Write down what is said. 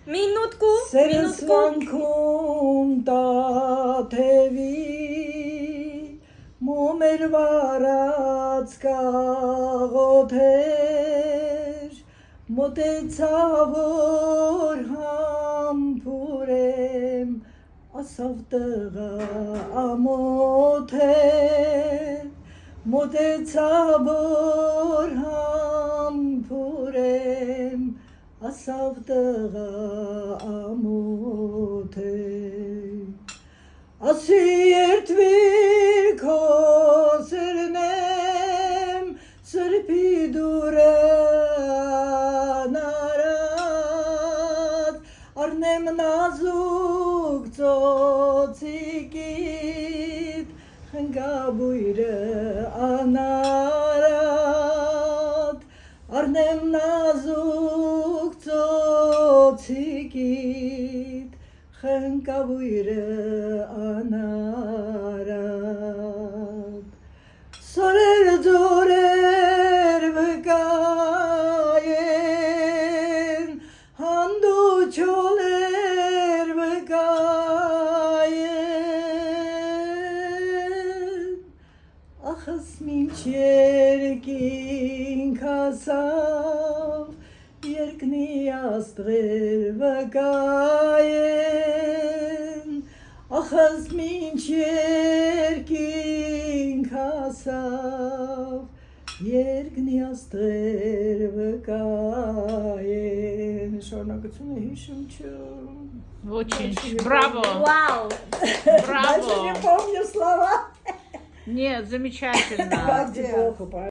Minutku. Սերսվանքում տաթևի մոմեր վարած կաղոթեր մոտեցավոր համբուրեմ ասավ տղա ամոթեր մոտեցավոր համբուրեմ ասավ տղա ամոթեր ասի երդվիր քո սրնեմ սրբի դուրը նարած արնեմ նազուկ ծոցիկիտ խնգաբույրը անարատ արնեմ նազուկ ծոցիկիտ խնկավույրը անարատ սորեր ձորեր վկայեն հանդու չոլեր վկայեն ախս մինչ երկինք ասավ երկնի աստղեր վկայեն ախս մինչ երկինք ասավ երկնի աստղեր վկայեն շարունակությունը հիշում չեմ Очень. Браво. Wow. Дальше не Браво. помню слова. Нет, замечательно. Ради бога.